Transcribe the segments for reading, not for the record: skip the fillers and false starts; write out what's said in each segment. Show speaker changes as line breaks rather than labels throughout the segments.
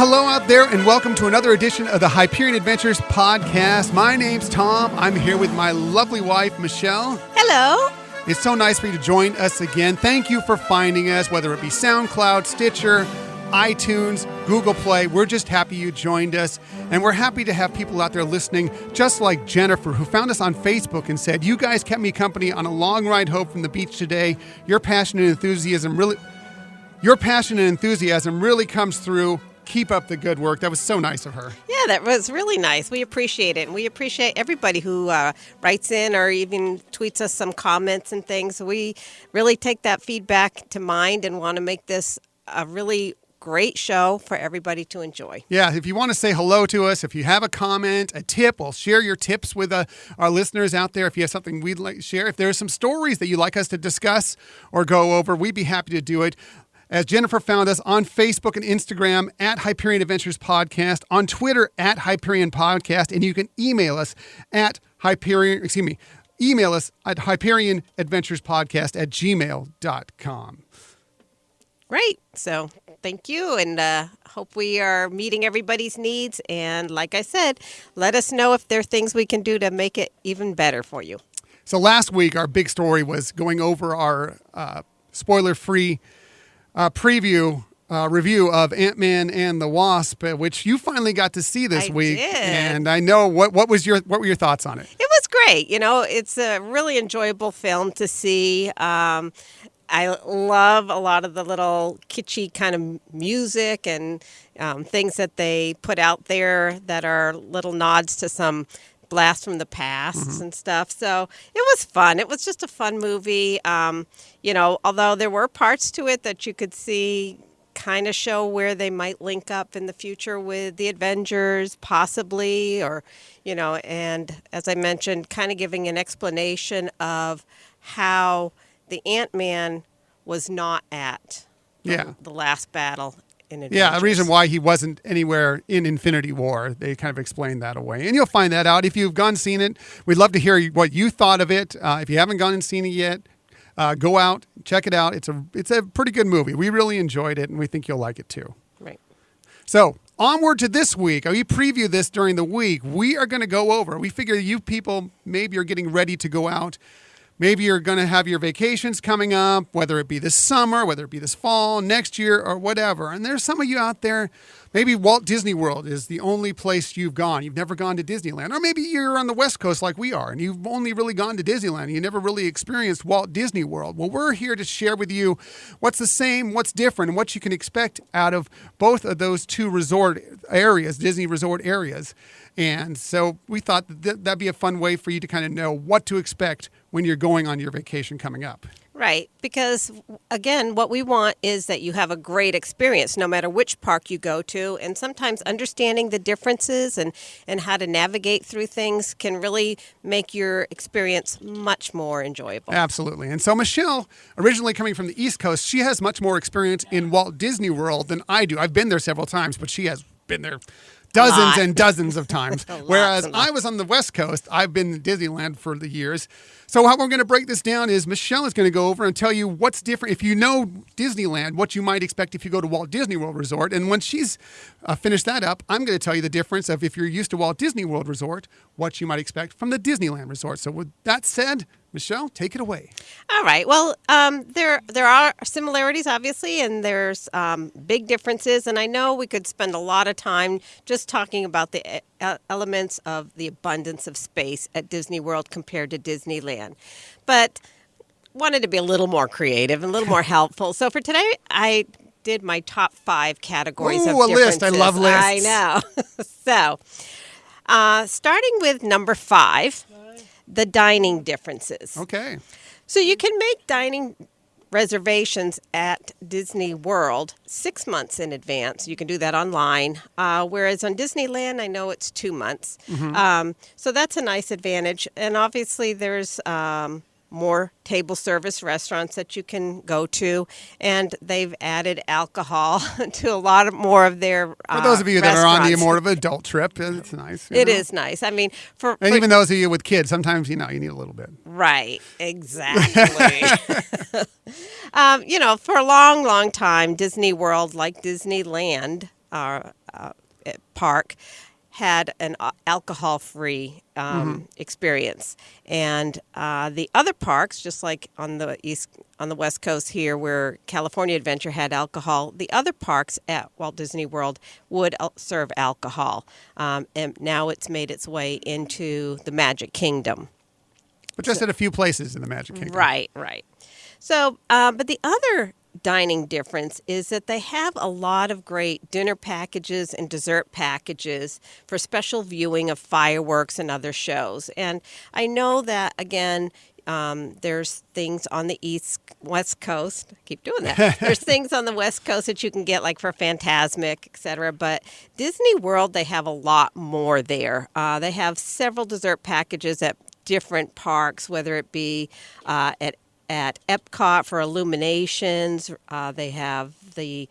hello out there, and welcome to another edition of the Hyperion Adventures podcast. My name's Tom. I'm here with my lovely wife, Michelle.
Hello.
It's so nice for you to join us again. Thank you for finding us, whether it be SoundCloud, Stitcher, iTunes, Google Play. We're just happy you joined us, and we're happy to have people out there listening, just like Jennifer, who found us on Facebook and said, "You guys kept me company on a long ride home from the beach today. Your passion and enthusiasm really comes through. Keep up the good work." That was so nice of her.
Yeah, that was really nice. We appreciate it. And we appreciate everybody who writes in or even tweets us some comments and things. We really take that feedback to mind and want to make this a really great show for everybody to enjoy.
Yeah, if you want to say hello to us, if you have a comment, a tip, we'll share your tips with our listeners out there. If you have something we'd like to share, if there's some stories that you'd like us to discuss or go over, we'd be happy to do it. As Jennifer found us on Facebook and Instagram at Hyperion Adventures Podcast, on Twitter at Hyperion Podcast, and you can email us at hyperionadventurespodcast@gmail.com.
Great. So thank you, and hope we are meeting everybody's needs. And like I said, let us know if there are things we can do to make it even better for you.
So last week, our big story was going over our spoiler-free review of Ant-Man and the Wasp, which you finally got to see this week.
Did.
And I know what were your thoughts on it?
It was great. You know, it's a really enjoyable film to see. I love a lot of the little kitschy kind of music and things that they put out there that are little nods to some blast from the past and stuff. So it was fun. It was just a fun movie. Although there were parts to it that you could see kind of show where they might link up in the future with the Avengers, possibly, or, and as I mentioned, kind of giving an explanation of how the Ant-Man was not at the last battle in Adventures.
Yeah, the reason why he wasn't anywhere in Infinity War, they kind of explained that away. And you'll find that out if you've gone and seen it. We'd love to hear what you thought of it. If you haven't gone and seen it yet, go out, check it out. It's a pretty good movie. We really enjoyed it, and we think you'll like it too.
Right.
So onward to this week. We previewed this during the week. We are going to go over. We figure you people maybe are getting ready to go out. Maybe you're going to have your vacations coming up, whether it be this summer, whether it be this fall, next year, or whatever. And there's some of you out there, maybe Walt Disney World is the only place you've gone. You've never gone to Disneyland. Or maybe you're on the West Coast like we are, and you've only really gone to Disneyland. You never really experienced Walt Disney World. Well, we're here to share with you what's the same, what's different, and what you can expect out of both of those two resort areas, Disney resort areas. And so we thought that'd be a fun way for you to kind of know what to expect when you're going on your vacation coming up.
Right, because again, what we want is that you have a great experience no matter which park you go to, and sometimes understanding the differences and how to navigate through things can really make your experience much more enjoyable.
Absolutely. And so Michelle, originally coming from the East Coast, she has much more experience in Walt Disney World than I do. I've been there several times, but she has been there dozens and dozens of times. Whereas I was on the West Coast. I've been in Disneyland for the years. So how we're going to break this down is Michelle is going to go over and tell you what's different. If you know Disneyland, what you might expect if you go to Walt Disney World Resort. And when she's finished that up, I'm going to tell you the difference of if you're used to Walt Disney World Resort, what you might expect from the Disneyland Resort. So with that said, Michelle, take it away.
All right. Well, there are similarities, obviously, and there's big differences. And I know we could spend a lot of time just talking about the elements of the abundance of space at Disney World compared to Disneyland. But wanted to be a little more creative and a little more helpful. So for today, I did my top 5 categories of differences.
List. I love lists.
I know. So starting with number 5. The dining differences.
Okay.
So you can make dining reservations at Disney World 6 months in advance. You can do that online. Whereas on Disneyland, I know it's 2 months. So that's a nice advantage. And obviously there's more table service restaurants that you can go to, and they've added alcohol to a lot more of their
for those of you that are on the more of an adult trip, it's nice.
It is nice. I mean, for
even those of you with kids, sometimes you need a little bit.
Right, exactly. For a long, long time, Disney World, like Disneyland, park had an alcohol-free experience, and the other parks, just like on the West Coast here, where California Adventure had alcohol, the other parks at Walt Disney World would serve alcohol, and now it's made its way into the Magic Kingdom.
But just at a few places in the Magic Kingdom.
Right. So, but the other dining difference is that they have a lot of great dinner packages and dessert packages for special viewing of fireworks and other shows. And I know that, again, there's things on the West Coast. I keep doing that. There's things on the West Coast that you can get, like for Fantasmic, etc. But Disney World, they have a lot more there. They have several dessert packages at different parks, whether it be at Epcot for Illuminations. They have the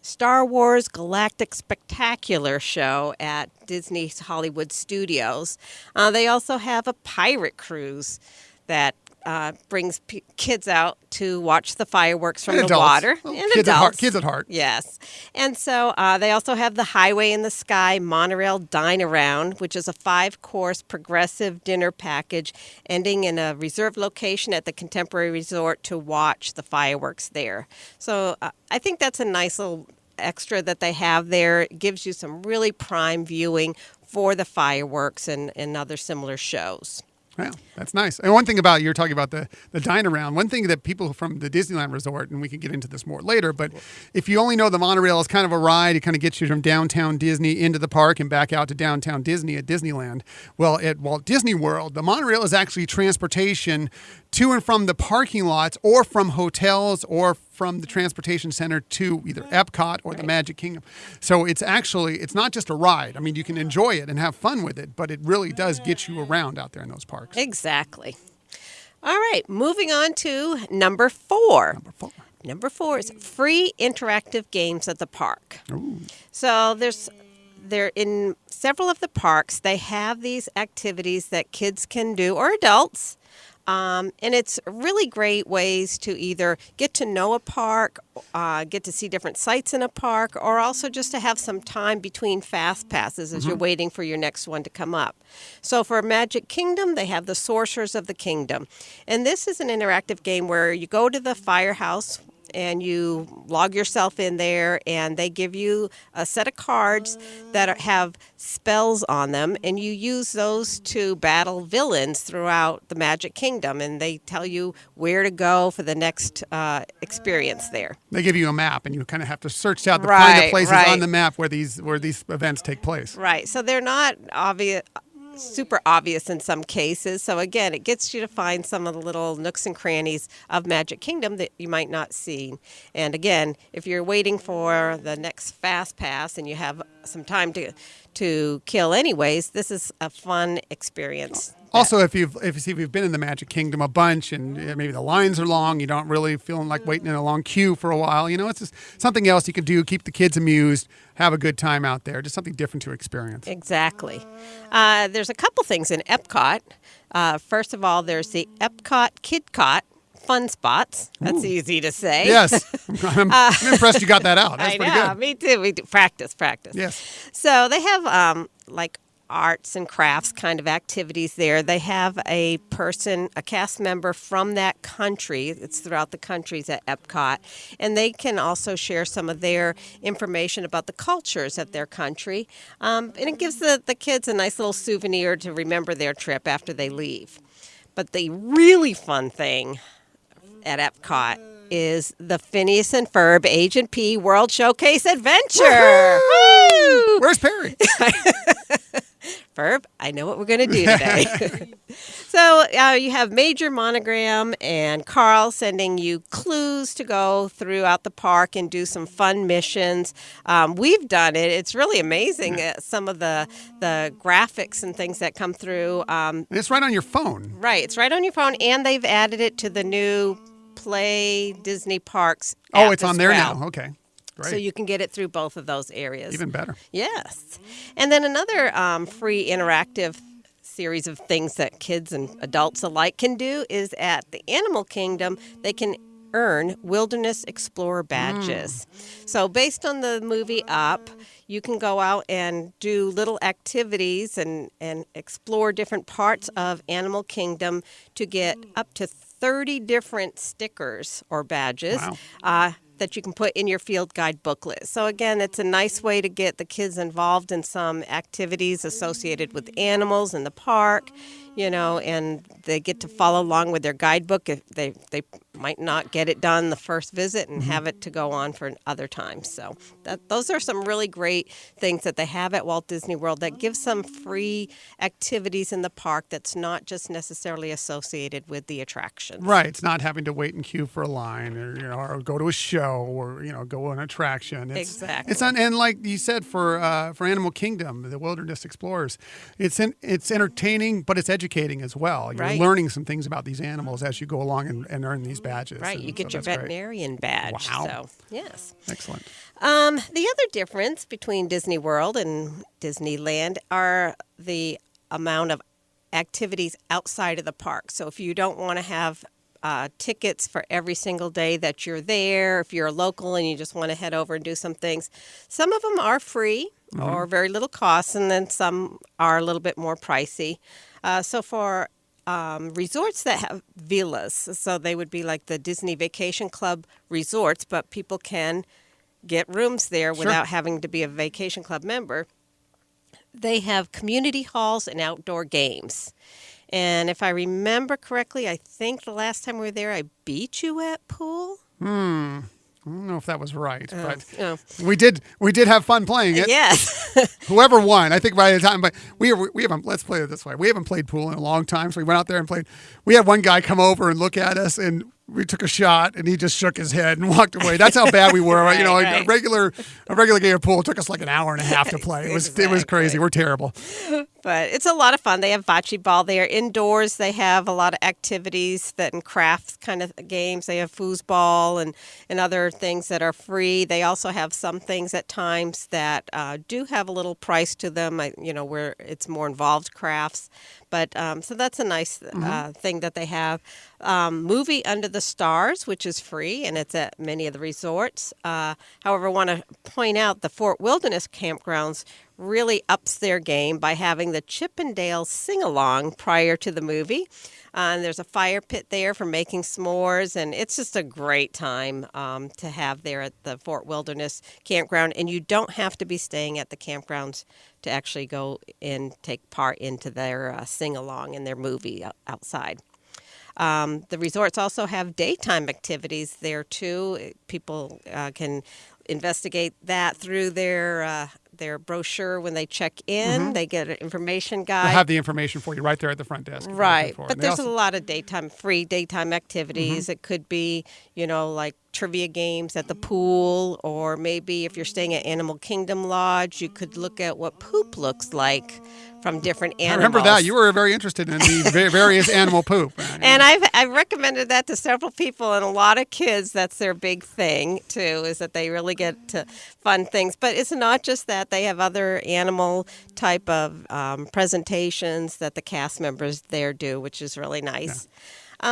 Star Wars Galactic Spectacular show at Disney's Hollywood Studios. They also have a pirate cruise that brings kids out to watch the fireworks from the water.
Oh,
and
kids
adults.
Kids at heart.
Yes. And so they also have the Highway in the Sky Monorail Dine Around, which is a 5-course progressive dinner package ending in a reserved location at the Contemporary Resort to watch the fireworks there. So I think that's a nice little extra that they have there. It gives you some really prime viewing for the fireworks and other similar shows.
Wow, that's nice. And one thing about, you're talking about the dine around, one thing that people from the Disneyland Resort, and we can get into this more later, but if you only know the monorail is kind of a ride, it kind of gets you from downtown Disney into the park and back out to downtown Disney at Disneyland. Well, at Walt Disney World, the monorail is actually transportation to and from the parking lots or from hotels or from the transportation center to either Epcot or the Magic Kingdom. So it's not just a ride. I mean, you can enjoy it and have fun with it, but it really does get you around out there in those parks.
Exactly. All right, moving on to number 4. Number 4 is free interactive games at the park.
Ooh.
So they're in several of the parks. They have these activities that kids can do, or adults. And it's really great ways to either get to know a park, get to see different sites in a park, or also just to have some time between fast passes as you're waiting for your next one to come up. So for Magic Kingdom, they have the Sorcerers of the Kingdom. And this is an interactive game where you go to the firehouse and you log yourself in there, and they give you a set of cards that have spells on them, and you use those to battle villains throughout the Magic Kingdom, and they tell you where to go for the next experience there.
They give you a map, and you kind of have to search out find the places on the map where these events take place.
Right. So they're not super obvious in some cases. So again, it gets you to find some of the little nooks and crannies of Magic Kingdom that you might not see. And again, if you're waiting for the next fast pass and you have some time to kill anyways, this is a fun experience.
Also, if you've been in the Magic Kingdom a bunch and maybe the lines are long, you don't really feeling like waiting in a long queue for a while, it's just something else you can do, keep the kids amused, have a good time out there, just something different to experience.
Exactly. There's a couple things in Epcot. First of all, there's the Epcot Kidcot Fun Spots. That's easy to say.
Yes. I'm impressed you got that out. That's pretty good.
Me too. We do practice.
Yes.
So they have like arts and crafts kind of activities there. They have a cast member from that country. It's throughout the countries at Epcot. And they can also share some of their information about the cultures of their country. And it gives the kids a nice little souvenir to remember their trip after they leave. But the really fun thing at Epcot is the Phineas and Ferb Agent P World Showcase Adventure.
Woo! Where's Perry?
Ferb, I know what we're going to do today. So you have Major Monogram and Carl sending you clues to go throughout the park and do some fun missions. We've done it. It's really amazing, some of the graphics and things that come through.
It's right on your phone.
Right. It's right on your phone, and they've added it to the new Play Disney Parks
app.
Oh,
it's on there now. Okay. Great.
So you can get it through both of those areas.
Even better.
Yes. And then another free interactive series of things that kids and adults alike can do is at the Animal Kingdom, they can earn Wilderness Explorer badges. So based on the movie Up, you can go out and do little activities and explore different parts of Animal Kingdom to get up to 30 different stickers or badges.
Wow.
That you can put in your field guide booklet. So again, it's a nice way to get the kids involved in some activities associated with animals in the park, and they get to follow along with their guidebook if they might not get it done the first visit and have it to go on for other times. So those are some really great things that they have at Walt Disney World that give some free activities in the park that's not just necessarily associated with the attractions.
Right. It's not having to wait in queue for a line or go to a show or go on an attraction.
Exactly.
It's and like you said for Animal Kingdom, the Wilderness Explorers, it's entertaining, but it's educating as well. You're learning some things about these animals as you go along and earn these badges.
Right. You get your veterinarian badge.
Wow.
So, yes.
Excellent.
The other difference between Disney World and Disneyland are the amount of activities outside of the park. So if you don't want to have tickets for every single day that you're there, if you're a local and you just want to head over and do some things, some of them are free or very little cost, and then some are a little bit more pricey. So for resorts that have villas, so they would be like the Disney Vacation Club resorts, but people can get rooms there without having to be a Vacation Club member. They have community halls and outdoor games. And if I remember correctly, I think the last time we were there, I beat you at pool.
I don't know if that was right, but we did have fun playing it.
Yes.
Whoever won, I think by the time, but we haven't. Let's play it this way. We haven't played pool in a long time, so we went out there and played. We had one guy come over and look at us, and we took a shot, and he just shook his head and walked away. That's how bad we were.
Right,
A regular game of pool took us like an hour and a half to play. It was crazy. We're terrible.
But it's a lot of fun. They have bocce ball there. Indoors, they have a lot of activities and crafts kind of games. They have foosball and other things that are free. They also have some things at times that do have a little price to them, where it's more involved crafts. But so that's a nice thing that they have. Movie Under the Stars, which is free, and it's at many of the resorts. However, I want to point out the Fort Wilderness campgrounds really ups their game by having the Chippendale sing-along prior to the movie. And there's a fire pit there for making s'mores, and it's just a great time to have there at the Fort Wilderness campground. And you don't have to be staying at the campgrounds to actually go and take part into their sing-along and their movie outside. The resorts also have daytime activities there, too. People can investigate that through their brochure when they check in. They get an information guide.
They'll have the information for you right there at the front desk.
Right. But there's a lot of free daytime activities. It could be, like trivia games at the pool, or maybe if you're staying at Animal Kingdom Lodge, you could look at what poop looks like from different animals.
I remember that. You were very interested in the various animal poop.
And I've recommended that to several people, and a lot of kids, that's their big thing, too, is that they really get to fun things. But it's not just that. They have other animal type of presentations that the cast members there do, which is really nice. Yeah.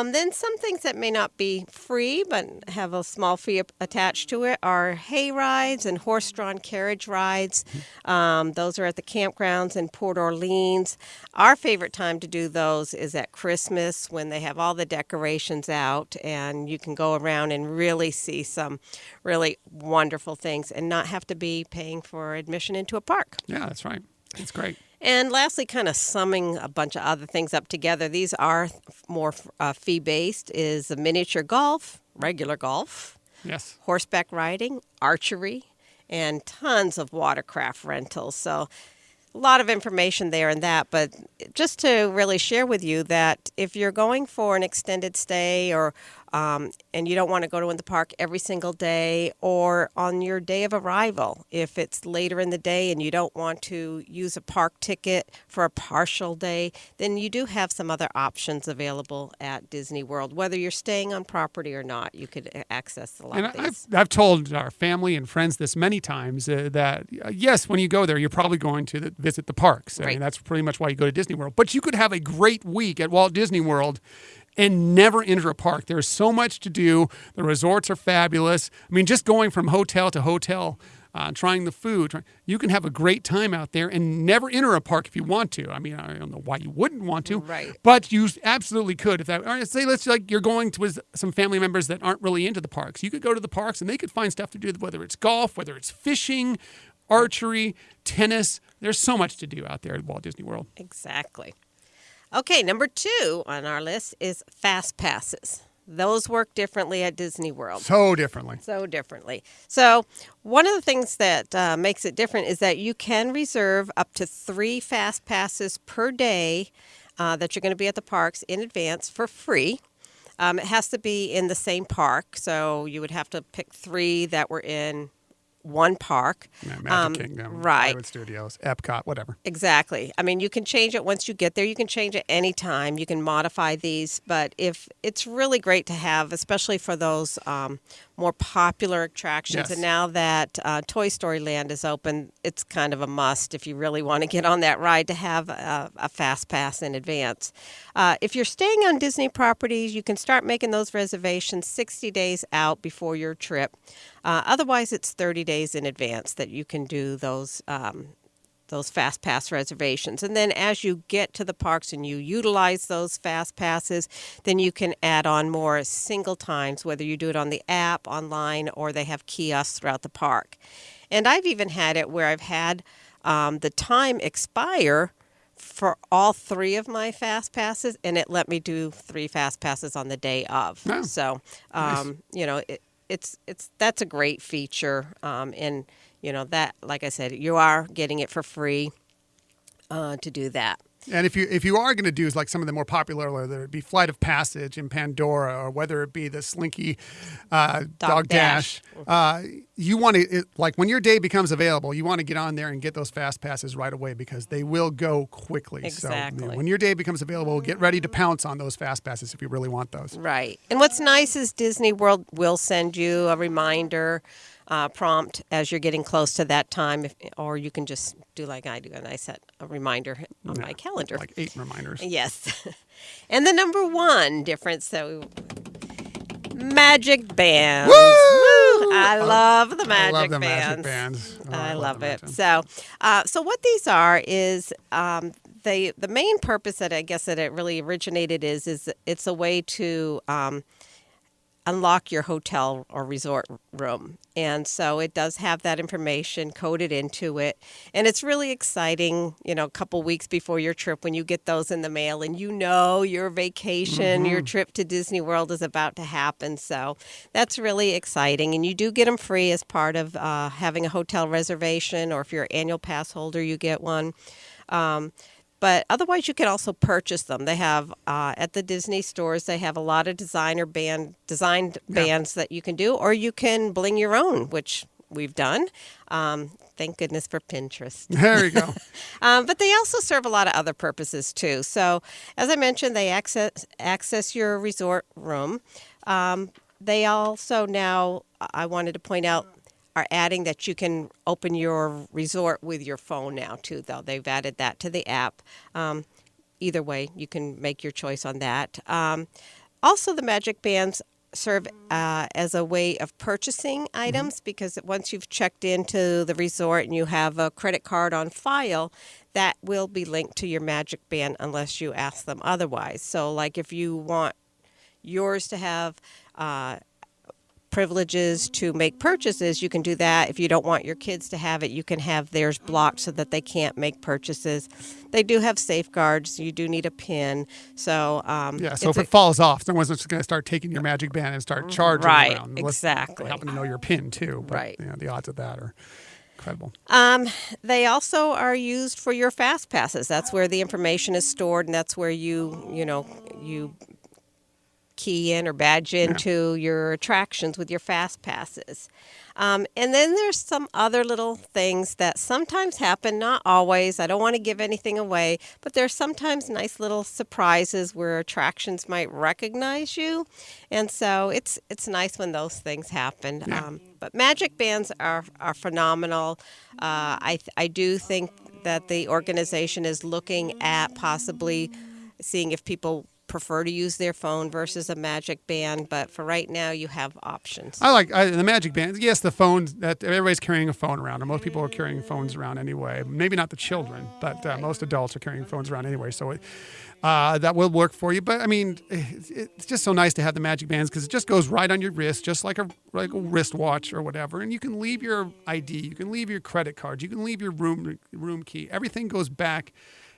Then some things that may not be free but have a small fee attached to it are hay rides and horse-drawn carriage rides. Those are at the campgrounds in Port Orleans. Our favorite time to do those is at Christmas when they have all the decorations out and you can go around and really see some really wonderful things and not have to be paying for admission into a park.
Yeah, that's right. It's great.
And lastly, kind of summing a bunch of other things up together, these are more fee-based, is the miniature golf, regular golf,
yes,
horseback riding, archery, and tons of watercraft rentals. So a lot of information there in that, but just to really share with you that if you're going for an extended stay or and you don't want to go to the park every single day, or on your day of arrival, if it's later in the day and you don't want to use a park ticket for a partial day, then you do have some other options available at Disney World. Whether you're staying on property or not, you could access a lot of these.
I've told our family and friends this many times that, yes, when you go there, you're probably going to visit the parks. I mean, that's pretty much why you go to Disney World. But you could have a great week at Walt Disney World and never enter a park. There's so much to do. The resorts are fabulous. I mean, just going from hotel to hotel, trying the food, you can have a great time out there and never enter a park if you want to. I mean, I don't know why you wouldn't want to,
right,
but you absolutely could. If that, or say, let's like you're going with some family members that aren't really into the parks, you could go to the parks and they could find stuff to do, whether it's golf, whether it's fishing, archery, tennis. There's so much to do out there at Walt Disney World.
exactly. Okay, number 2 on our list is fast passes. Those work differently at Disney World.
So differently.
So differently. So one of the things that makes it different is that you can reserve up to 3 fast passes per day that you're going to be at the parks in advance for free. It has to be in the same park, so you would have to pick 3 that were in one park.
Yeah, Magic Kingdom,
right.
Hollywood Studios, Epcot, whatever.
Exactly. I mean, you can change it once you get there. You can change it anytime. You can modify these, but if it's really great to have, especially for those more popular attractions.
Yes.
And now that Toy Story Land is open, it's kind of a must if you really want to get on that ride to have a fast pass in advance. If you're staying on Disney properties, you can start making those reservations 60 days out before your trip. Otherwise, it's 30 days in advance that you can do those fast pass reservations. And then as you get to the parks and you utilize those fast passes, then you can add on more single times, whether you do it on the app, online, or they have kiosks throughout the park. And I've even had it where I've had the time expire for all 3 of my fast passes, and it let me do 3 fast passes on the day of.
Oh,
so,
nice.
you know, that's a great feature, and you know that, like I said, you are getting it for free to do that.
And if you are going to do like some of the more popular, whether it be Flight of Passage in Pandora or whether it be the Slinky Dog Dash, you want to, like when your day becomes available, you want to get on there and get those fast passes right away because they will go quickly.
Exactly.
So when your day becomes available, get ready to pounce on those fast passes if you really want those.
Right. And what's nice is Disney World will send you a reminder prompt as you're getting close to that time, or you can just do like I do, and I set a reminder on my calendar.
Like 8 reminders.
Yes. And the number 1 difference, magic bands.
Woo!
I love the magic
I love the
bands.
magic bands. Oh,
I love it.
them.
So what these are is the main purpose that I guess that it really originated is it's a way to unlock your hotel or resort room. And so it does have that information coded into it. And it's really exciting, you know, a couple weeks before your trip when you get those in the mail and you know your vacation, your trip to Disney World is about to happen. So that's really exciting. And you do get them free as part of having a hotel reservation, or if you're an annual pass holder, you get one. But otherwise, you can also purchase them. They have, at the Disney stores, they have a lot of designed bands that you can do, or you can bling your own, which we've done. Thank goodness for Pinterest.
There you go.
But they also serve a lot of other purposes, too. So, as I mentioned, they access your resort room. They also now, I wanted to point out, are adding that you can open your resort with your phone now, too, though. They've added that to the app. Either way, you can make your choice on that. Also, the Magic Bands serve as a way of purchasing items, because once you've checked into the resort and you have a credit card on file, that will be linked to your Magic Band unless you ask them otherwise. So, like if you want yours to have privileges to make purchases, you can do that. If you don't want your kids to have it, you can have theirs blocked so that they can't make purchases. They do have safeguards. You do need a PIN. So
so if it falls off, someone's just going to start taking your magic band and start charging
right,
around.
Exactly.
They happen to know your PIN too. But,
right.
You know, the odds of that are incredible.
They also are used for your fast passes. That's where the information is stored, and that's where you key in or badge into your attractions with your fast passes. And then there's some other little things that sometimes happen, not always. I don't want to give anything away, but there's sometimes nice little surprises where attractions might recognize you. And so it's nice when those things happen.
Yeah.
But magic bands are phenomenal. I do think that the organization is looking at possibly seeing if people prefer to use their phone versus a Magic Band, but for right now, you have options.
I like the Magic Bands. Yes, the phones, that everybody's carrying a phone around, and most people are carrying phones around anyway. Maybe not the children, but most adults are carrying phones around anyway. So that will work for you. But I mean, it's just so nice to have the Magic Bands because it just goes right on your wrist, just like a wristwatch or whatever. And you can leave your ID, you can leave your credit card, you can leave your room key. Everything goes back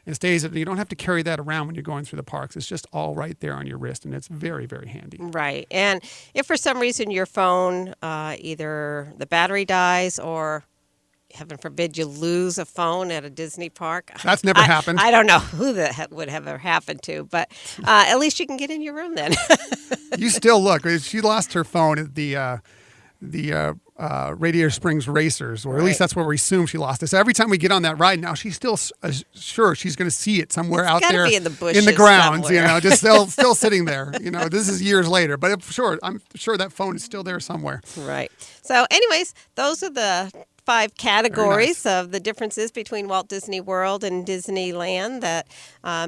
and stays. You don't have to carry that around when you're going through the parks. It's just all right there on your wrist, and it's very, very handy.
Right. And if for some reason your phone, either the battery dies or, heaven forbid, you lose a phone at a Disney park.
That's never happened.
I don't know who that would have ever happened to, but at least you can get in your room then.
You still look. She lost her phone at the Radiator Springs Racers, or at least that's where we assume she lost it. So every time we get on that ride now, she's still sure she's going to see it somewhere out there
be in the bushes,
in the grounds,
somewhere.
just still sitting there. This is years later, but I'm sure that phone is still there somewhere.
Right. So anyways, those are the 5 categories of the differences between Walt Disney World and Disneyland that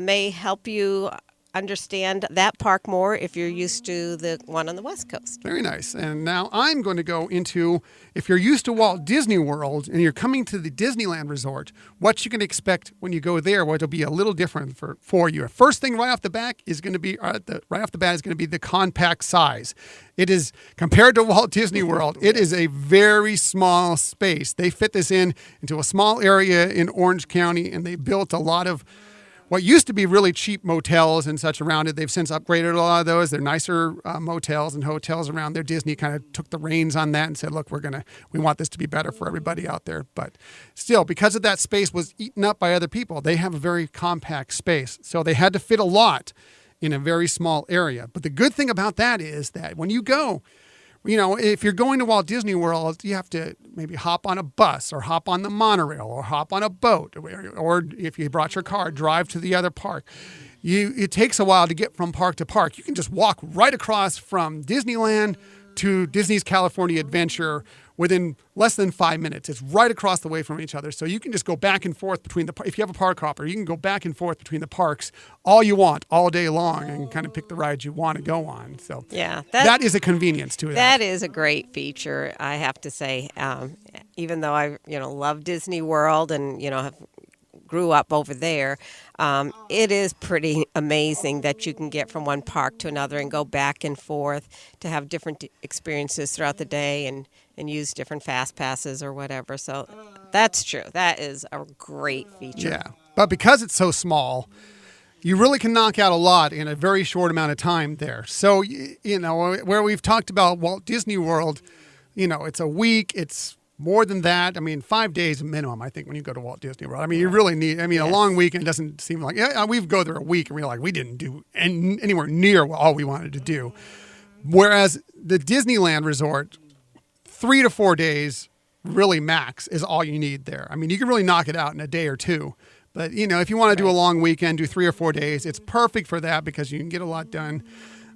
may help you understand that park more if you're used to the one on the West Coast.
Very nice. And now I'm going to go into, if you're used to Walt Disney World and you're coming to the Disneyland Resort, what you can expect when you go there, what will be a little different for you. First thing right off the bat is going to be the compact size. It is, compared to Walt Disney World, it is a very small space. They fit this into a small area in Orange County, and they built a lot of what used to be really cheap motels and such around it. They've since upgraded a lot of those. They're nicer motels and hotels around there. Disney kind of took the reins on that and said, look, we want this to be better for everybody out there. But still, because of that space was eaten up by other people, they have a very compact space. So they had to fit a lot in a very small area. But the good thing about that is that when you go, if you're going to Walt Disney World, you have to maybe hop on a bus or hop on the monorail or hop on a boat, or if you brought your car, drive to the other park. It takes a while to get from park to park. You can just walk right across from Disneyland to Disney's California Adventure within less than 5 minutes. It's right across the way from each other. So you can just go back and forth if you have a park hopper, you can go back and forth between the parks all you want, all day long, and kind of pick the rides you want to go on. So
yeah,
that is a convenience to it.
That is a great feature, I have to say. Even though I, love Disney World and, grew up over there, it is pretty amazing that you can get from one park to another and go back and forth to have different experiences throughout the day and use different fast passes or whatever. So that's true. That is a great feature.
Yeah, but because it's so small, you really can knock out a lot in a very short amount of time there. So, where we've talked about Walt Disney World, it's a week, it's more than that. 5 days minimum, I think, when you go to Walt Disney World. You really need,
Yes.
A long weekend doesn't seem like, we go there a week and we're like, we didn't do anywhere near all we wanted to do. Whereas the Disneyland Resort, 3 to 4 days, really max, is all you need there. You can really knock it out in a day or two. But, if you want to do a long weekend, do 3 or 4 days, it's perfect for that because you can get a lot done.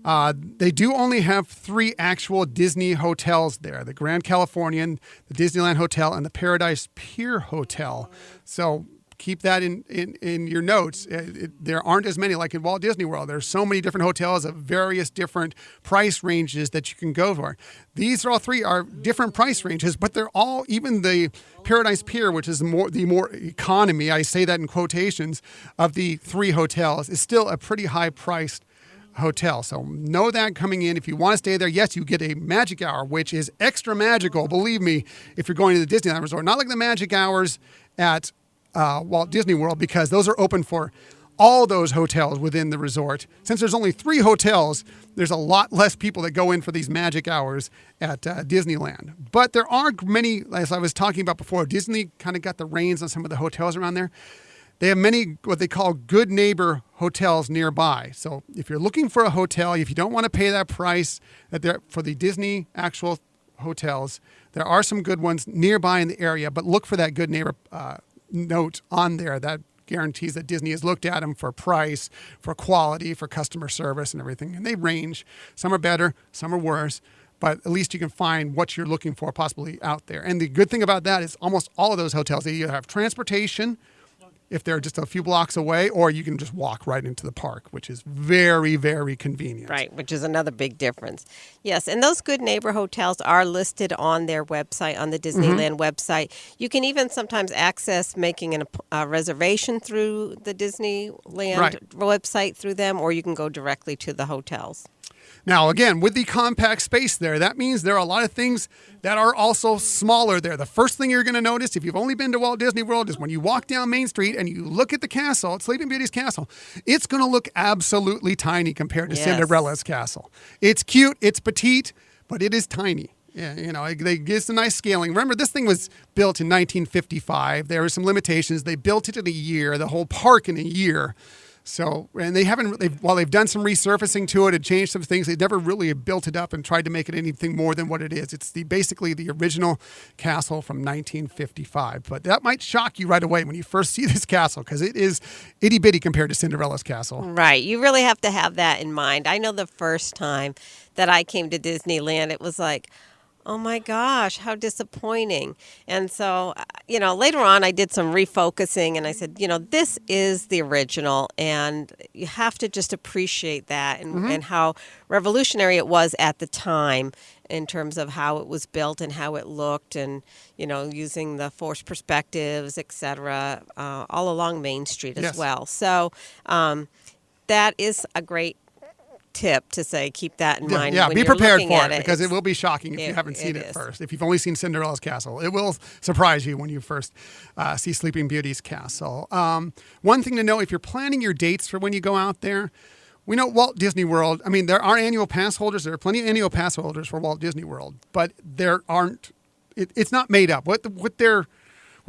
They do only have 3 actual Disney hotels there: the Grand Californian, the Disneyland Hotel, and the Paradise Pier Hotel. So keep that in your notes. There aren't as many like in Walt Disney World. There's so many different hotels of various different price ranges that you can go for. These are all 3 are different price ranges, but they're all, even the Paradise Pier, which is the more economy, I say that in quotations, of the 3 hotels, is still a pretty high priced hotel. So know that coming in. If you want to stay there, yes, you get a magic hour, which is extra magical, believe me, if you're going to the Disneyland Resort. Not like the magic hours at Walt Disney World, because those are open for all those hotels within the resort. Since there's only 3 hotels, there's a lot less people that go in for these magic hours at Disneyland. But there are many, as I was talking about before, Disney kind of got the reins on some of the hotels around there. They have many what they call good neighbor hotels nearby. So if you're looking for a hotel, if you don't want to pay that price for the Disney actual hotels, there are some good ones nearby in the area, but look for that good neighbor note on there that guarantees that Disney has looked at them for price, for quality, for customer service and everything. And they range. Some are better, some are worse, but at least you can find what you're looking for possibly out there. And the good thing about that is almost all of those hotels, they either have transportation if they're just a few blocks away, or you can just walk right into the park, which is very, very convenient.
Right, which is another big difference. Yes, and those Good Neighbor hotels are listed on their website, on the Disneyland website. You can even sometimes access making a reservation through the Disneyland website through them, or you can go directly to the hotels.
Now, again, with the compact space there, that means there are a lot of things that are also smaller there. The first thing you're going to notice, if you've only been to Walt Disney World, is when you walk down Main Street and you look at the castle, at Sleeping Beauty's castle, it's going to look absolutely tiny compared to Cinderella's castle. It's cute, it's petite, but it is tiny. Yeah, you know, they give some nice scaling. Remember, this thing was built in 1955. There were some limitations. They built it in a year, the whole park in a year. So, and while they've done some resurfacing to it and changed some things, they never really built it up and tried to make it anything more than what it is. It's basically the original castle from 1955. But that might shock you right away when you first see this castle, because it is itty bitty compared to Cinderella's castle.
Right. You really have to have that in mind. I know the first time that I came to Disneyland, it was like, oh my gosh, how disappointing. And so, later on I did some refocusing and I said, this is the original, and you have to just appreciate that and how revolutionary it was at the time in terms of how it was built and how it looked, and, using the forced perspectives, etc., all along Main Street as well. So that is a great tip to say, keep that in mind.
Yeah,
when
be
you're
prepared
looking
for
at
it, because it will be shocking if you haven't seen it first. If you've only seen Cinderella's castle, it will surprise you when you first see Sleeping Beauty's castle. One thing to know, if you're planning your dates for when you go out there, we know Walt Disney World, there are annual pass holders. There are plenty of annual pass holders for Walt Disney World, but there aren't, it's not made up. What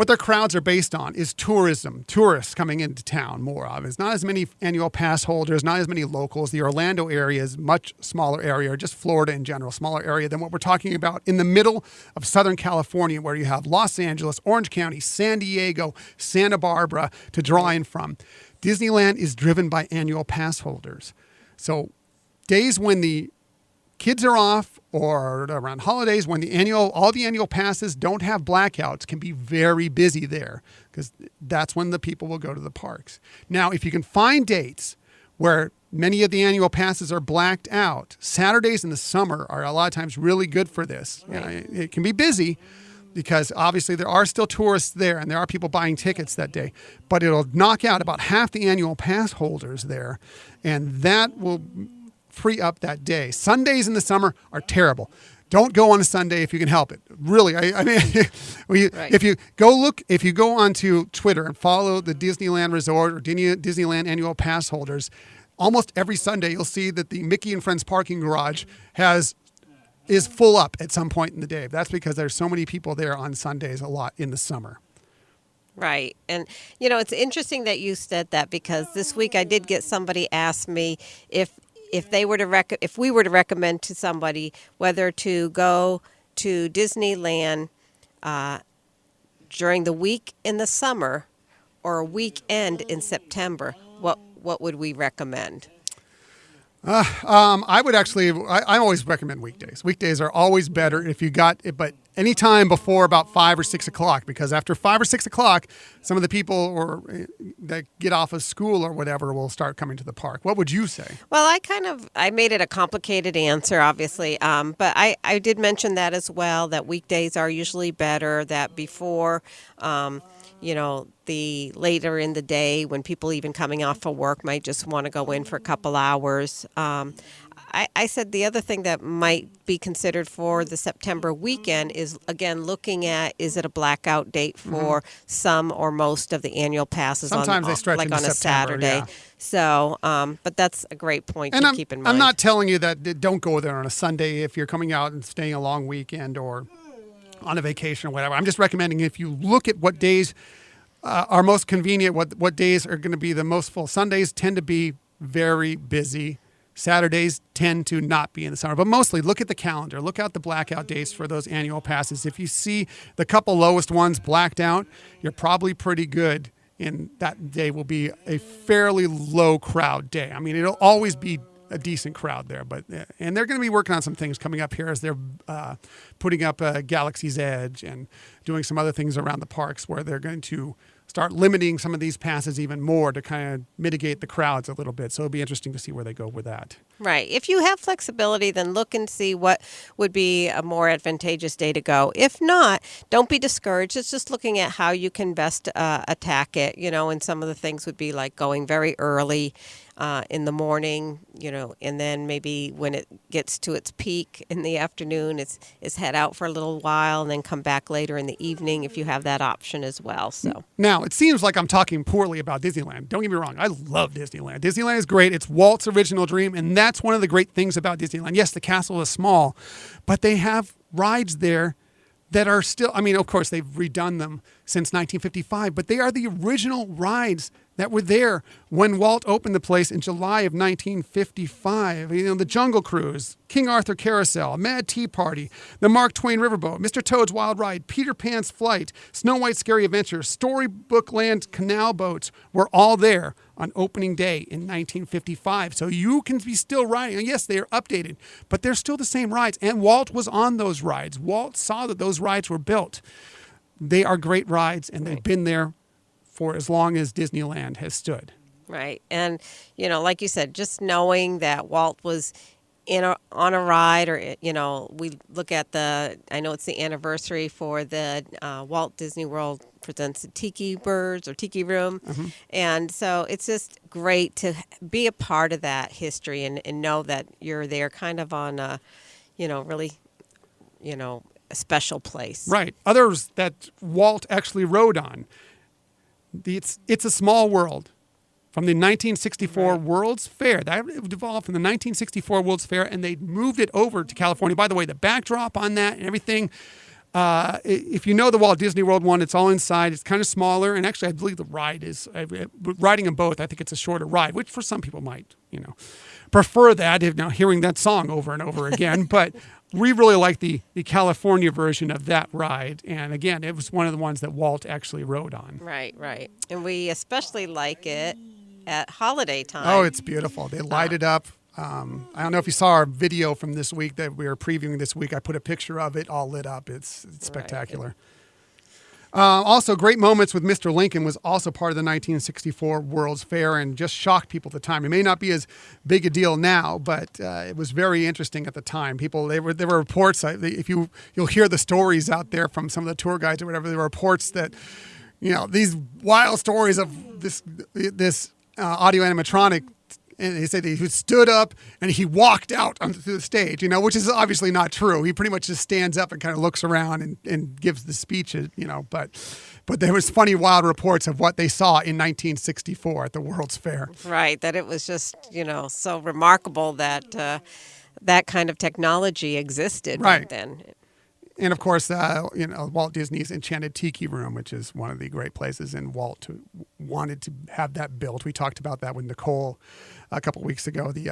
their crowds are based on is tourism, tourists coming into town more of. It's not as many annual pass holders, not as many locals. The Orlando area is much smaller area, or just Florida in general, smaller area than what we're talking about in the middle of Southern California, where you have Los Angeles, Orange County, San Diego, Santa Barbara to draw in from. Disneyland is driven by annual pass holders. So days when the kids are off, or around holidays when all the annual passes don't have blackouts, can be very busy there, because that's when the people will go to the parks. Now, if you can find dates where many of the annual passes are blacked out, Saturdays in the summer are a lot of times really good for this. Right. It can be busy, because obviously there are still tourists there and there are people buying tickets that day, but it'll knock out about half the annual pass holders there, and that will free up that day. Sundays in the summer are terrible. Don't go on a Sunday if you can help it. Really, if you go onto Twitter and follow the Disneyland Resort or Disneyland annual pass holders, almost every Sunday you'll see that the Mickey and Friends parking garage is full up at some point in the day. That's because there's so many people there on Sundays a lot in the summer.
Right. And, it's interesting that you said that, because this week I did get somebody ask me if we were to recommend to somebody whether to go to Disneyland during the week in the summer or a weekend in September, what would we recommend?
I would actually, I always recommend weekdays. Weekdays are always better if you got it, but any time before about 5 or 6 o'clock, because after 5 or 6 o'clock, some of the people that get off of school or whatever will start coming to the park. What would you say?
Well, I made it a complicated answer, obviously, but I did mention that as well, that weekdays are usually better, that before, the later in the day when people even coming off of work might just want to go in for a couple hours. I said the other thing that might be considered for the September weekend is, again, looking at, is it a blackout date for some or most of the annual passes?
Sometimes they stretch into
on a
September,
Saturday.
yeah.
So, but that's a great point to keep in mind.
I'm not telling you that don't go there on a Sunday if you're coming out and staying a long weekend or on a vacation or whatever. I'm just recommending, if you look at what days are most convenient, what days are going to be the most full. Sundays tend to be very busy. Saturdays tend to not be in the summer, but mostly look at the calendar. Look out the blackout dates for those annual passes. If you see the couple lowest ones blacked out, you're probably pretty good, and that day will be a fairly low crowd day. It'll always be a decent crowd there, and they're going to be working on some things coming up here as they're putting up Galaxy's Edge and doing some other things around the parks where they're going to start limiting some of these passes even more to kind of mitigate the crowds a little bit. So it'll be interesting to see where they go with that.
Right. If you have flexibility, then look and see what would be a more advantageous day to go. If not, don't be discouraged. It's just looking at how you can best attack it, and some of the things would be like going very early in the morning, and then maybe when it gets to its peak in the afternoon, it's head out for a little while and then come back later in the evening if you have that option as well. So
now it seems like I'm talking poorly about Disneyland. Don't get me wrong. I love Disneyland. Disneyland is great. It's Walt's original dream. And that's one of the great things about Disneyland. Yes, the castle is small, but they have rides there that are still, of course, they've redone them since 1955, but they are the original rides that were there when Walt opened the place in July of 1955. The Jungle Cruise, King Arthur Carousel, Mad Tea Party, the Mark Twain Riverboat, Mr. Toad's Wild Ride, Peter Pan's Flight, Snow White's Scary Adventure, Storybook Land canal boats were all there on opening day in 1955. So you can be still riding. And yes, they are updated, but they're still the same rides. And Walt was on those rides. Walt saw that those rides were built. They are great rides, and they've been there for as long as Disneyland has stood.
Right. And, like you said, just knowing that Walt was on a ride, or, we look at I know it's the anniversary for the Walt Disney World Presents the Tiki Birds or Tiki Room. Mm-hmm. And so it's just great to be a part of that history and know that you're there kind of on a, really, a special place.
Right. Others that Walt actually rode on. It's a Small World from the 1964 World's Fair. That evolved from the 1964 World's Fair, and they moved it over to California. By the way, the backdrop on that and everything, if you know the Walt Disney World one, it's all inside. It's kind of smaller, and actually I believe the ride is, riding them both, I think it's a shorter ride, which for some people might, prefer that, if now hearing that song over and over again. But we really like the California version of that ride. And again, it was one of the ones that Walt actually rode on.
Right. And we especially like it at holiday time.
Oh, it's beautiful. They light it up. I don't know if you saw our video from this week that we were previewing this week. I put a picture of it all lit up. It's spectacular.
Right.
Also, great moments with Mr. Lincoln was also part of the 1964 World's Fair and just shocked people at the time. It may not be as big a deal now, but it was very interesting at the time. There were reports. You'll hear the stories out there from some of the tour guides or whatever. There were reports that these wild stories of this audio animatronic. And he said he stood up and he walked out onto the stage, which is obviously not true. He pretty much just stands up and kind of looks around and gives the speech, But there was funny, wild reports of what they saw in 1964 at the World's Fair.
Right, that it was just, so remarkable that that kind of technology existed back then.
And, of course, Walt Disney's Enchanted Tiki Room, which is one of the great places, and Walt wanted to have that built. We talked about that with Nicole a couple weeks ago, the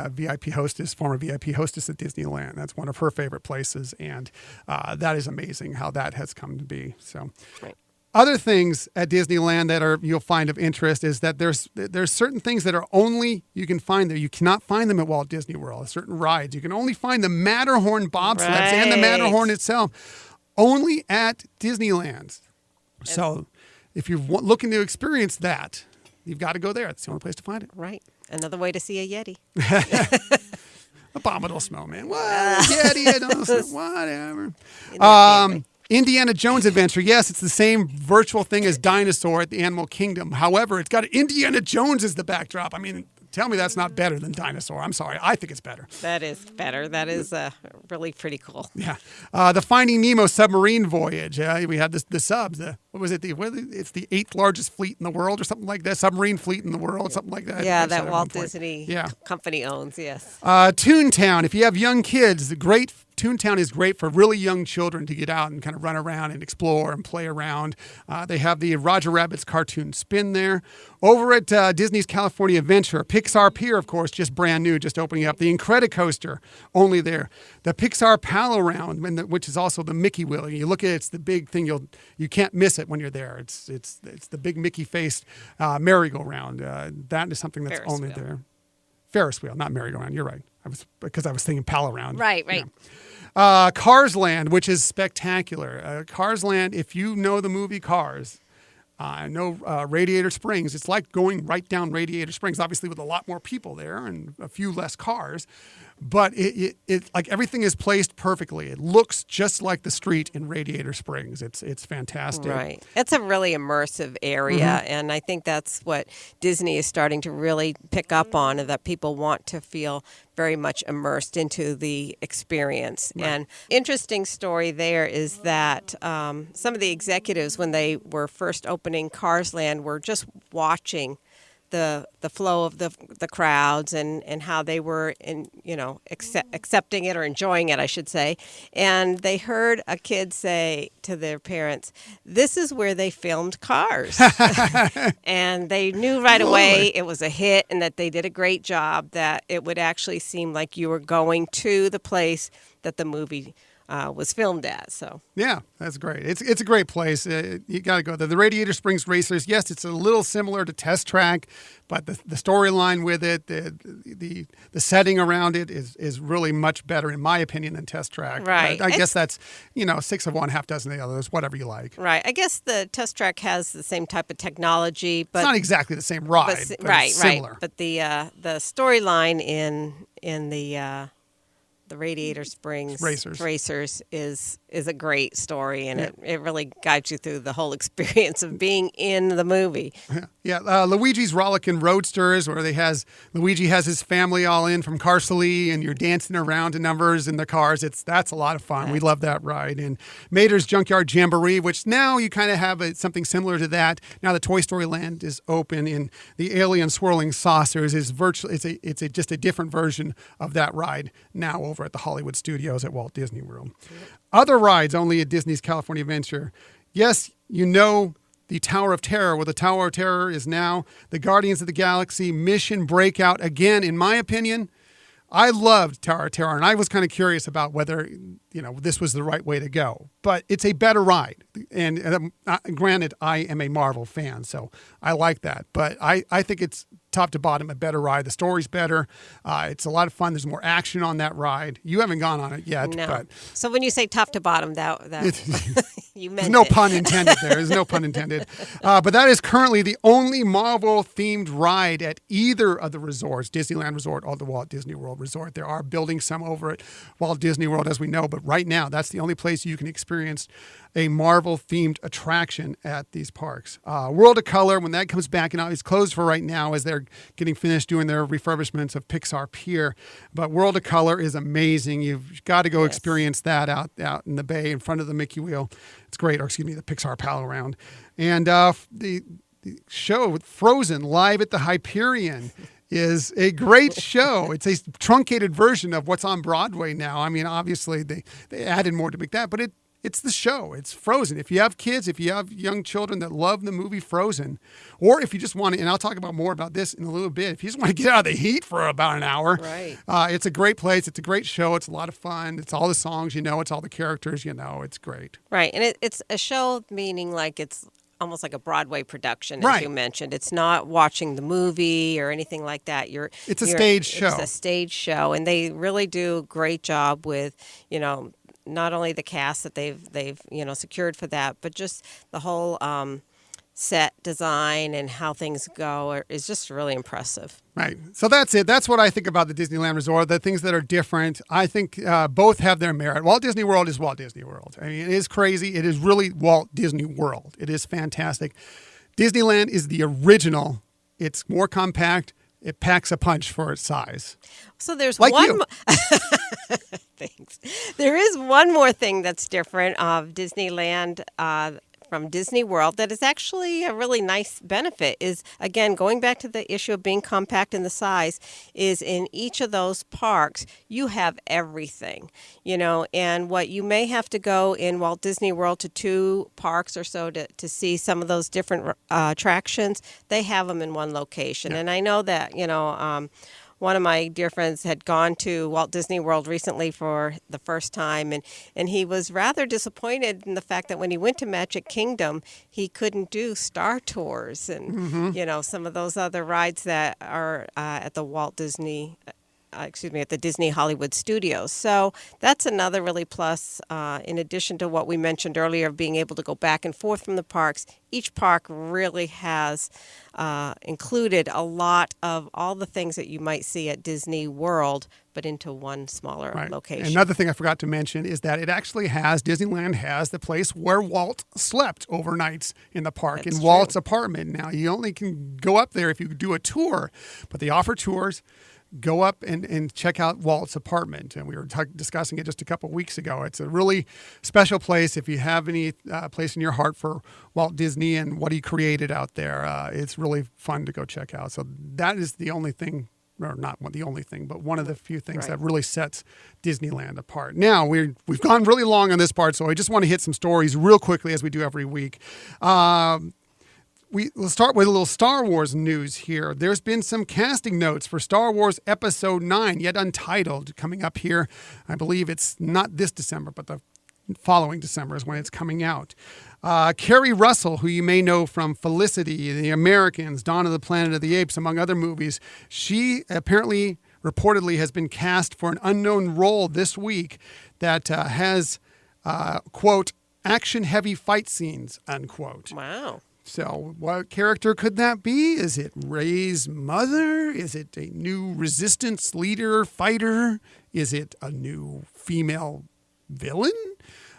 former VIP hostess at Disneyland. That's one of her favorite places, and that is amazing how that has come to be. So,
right.
Other things at Disneyland that you'll find of interest is that there's certain things that are only you can find there. You cannot find them at Walt Disney World. Certain rides you can only find the Matterhorn bobsleds and the Matterhorn itself only at Disneyland. So if you're looking to experience that, you've got to go there. It's the only place to find it.
Right. Another way to see a Yeti.
Abominable smell, man. What? Yeti, I don't know. Whatever. Indiana Jones Adventure. Yes, it's the same virtual thing as Dinosaur at the Animal Kingdom. However, it's got Indiana Jones as the backdrop. Tell me that's not better than Dinosaur. I'm sorry. I think it's better.
That is better. That is really pretty cool.
Yeah. The Finding Nemo submarine voyage. We had the subs. What was it? It's the 8th largest fleet in the world or something like that. Submarine fleet in the world, something like that.
Yeah, that Walt Disney Company owns, yes.
Toontown. If you have young kids, Toontown is great for really young children to get out and kind of run around and explore and play around. They have the Roger Rabbit's cartoon spin there. Over at Disney's California Adventure, Pixar Pier, of course, just brand new, just opening up. The Incredicoaster, only there. The Pixar Pal Around, which is also the Mickey wheel. You look at it, it's the big thing. You can't miss it when you're there. It's the big Mickey-faced merry-go-round. That is something that's only there. Ferris wheel, not merry-go-round. You're right. Because I was thinking Pal Around.
Right.
Cars Land, which is spectacular. Cars Land, if you know the movie Cars, I know Radiator Springs. It's like going right down Radiator Springs, obviously with a lot more people there and a few less cars. But it like everything is placed perfectly. It looks just like the street in Radiator Springs. It's fantastic.
Right. It's a really immersive area, and I think that's what Disney is starting to really pick up on, and that people want to feel very much immersed into the experience.
Right.
And interesting story there is that some of the executives, when they were first opening Cars Land, were just watching the flow of the crowds and how they were accepting it or enjoying it, I should say. And they heard a kid say to their parents, "This is where they filmed Cars." And they knew right away it was a hit and that they did a great job, that it would actually seem like you were going to the place that the movie was filmed at. So
yeah, that's great. It's a great place. You got to go there. The Radiator Springs Racers. Yes, it's a little similar to Test Track, but the storyline with it, the setting around it is really much better in my opinion than Test Track.
Right.
I guess that's 6 of one, half dozen of the others. Whatever you like.
Right. I guess the Test Track has the same type of technology, but
it's not exactly the same ride. But
right,
it's similar.
right. But the storyline in the Radiator Springs Racers is a great story, and it really guides you through the whole experience of being in the movie.
Yeah, Luigi's Rollickin' Roadsters, where Luigi has his family all in from Carsally, and you're dancing around to numbers in the cars. That's a lot of fun. We love that ride. And Mater's Junkyard Jamboree, which now you kind of have something similar to that. Now the Toy Story Land is open, and the Alien Swirling Saucers is just a different version of that ride now over at the Hollywood Studios at Walt Disney World. Other rides only at Disney's California Adventure. Yes, the Tower of Terror, where the Tower of Terror is now the Guardians of the Galaxy Mission Breakout. Again, in my opinion, I loved Tower of Terror, and I was kind of curious about whether this was the right way to go. But it's a better ride, and granted, I am a Marvel fan, so I like that. But I think it's top to bottom a better ride. The story's better. It's a lot of fun. There's more action on that ride. You haven't gone on it yet.
No.
But
so when you say top to bottom, that you meant
there's no
it.
pun intended there. There's no pun intended. But that is currently the only Marvel-themed ride at either of the resorts, Disneyland Resort or the Walt Disney World Resort. There are building some over at Walt Disney World, as we know, but right now that's the only place you can experience a Marvel-themed attraction at these parks. World of Color, when that comes back, it's closed for right now as they're getting finished doing their refurbishments of Pixar Pier. But World of Color is amazing. You've got to go experience that out in the bay in front of the Mickey Wheel. It's great. Or excuse me, the Pixar Pal Around. And the show Frozen live at the Hyperion is a great show. It's a truncated version of what's on Broadway now. I mean, obviously they added more to make that, but it's the show. It's Frozen. If you have kids, if you have young children that love the movie Frozen, or if you just want to, and I'll talk about more about this in a little bit, if you just want to get out of the heat for about an hour,
right.
It's a great place. It's a great show. It's a lot of fun. It's all the songs, it's all the characters, it's great.
Right. And it's a show, meaning like it's almost like a Broadway production, as
right.
you mentioned. It's not watching the movie or anything like that.
It's a stage show.
It's a stage show, and they really do a great job with, not only the cast that they've secured for that, but just the whole set design and how things go is just really impressive.
Right. So that's it. That's what I think about the Disneyland Resort, the things that are different. I think both have their merit. Walt Disney World is Walt Disney World. I mean, it is crazy. It is really Walt Disney World. It is fantastic. Disneyland is the original. It's more compact. It packs a punch for its size.
So there's
like
one.
You.
Thanks. There is one more thing that's different of Disneyland from Disney World that is actually a really nice benefit is, again, going back to the issue of being compact in the size, is in each of those parks, you have everything, and what you may have to go in Walt Disney World to 2 parks or so to see some of those different attractions, they have them in one location. Yeah. And I know that, one of my dear friends had gone to Walt Disney World recently for the first time, and he was rather disappointed in the fact that when he went to Magic Kingdom, he couldn't do Star Tours and, some of those other rides that are at the Walt Disney at the Disney Hollywood Studios. So that's another really plus. In addition to what we mentioned earlier of being able to go back and forth from the parks, each park really has included a lot of all the things that you might see at Disney World, but into one smaller location.
Another thing I forgot to mention is that it actually Disneyland has the place where Walt slept overnights in the park, in Walt's apartment. Now, you only can go up there if you do a tour, but they offer tours. Go up and check out Walt's apartment. And we were discussing it just a couple weeks ago. It's a really special place. If you have any place in your heart for Walt Disney and what he created out there, it's really fun to go check out. So that is the only thing, or not the only thing, but one of the few things that really sets Disneyland apart. Now, we've gone really long on this part, so I just want to hit some stories real quickly as we do every week. We'll start with a little Star Wars news here. There's been some casting notes for Star Wars Episode 9, yet untitled, coming up here. I believe it's not this December, but the following December is when it's coming out. Kerry Russell, who you may know from Felicity, The Americans, Dawn of the Planet of the Apes, among other movies, she reportedly has been cast for an unknown role this week that has, quote, action-heavy fight scenes, unquote.
Wow.
So what character could that be? Is it Rey's mother? Is it a new resistance leader, fighter? Is it a new female villain?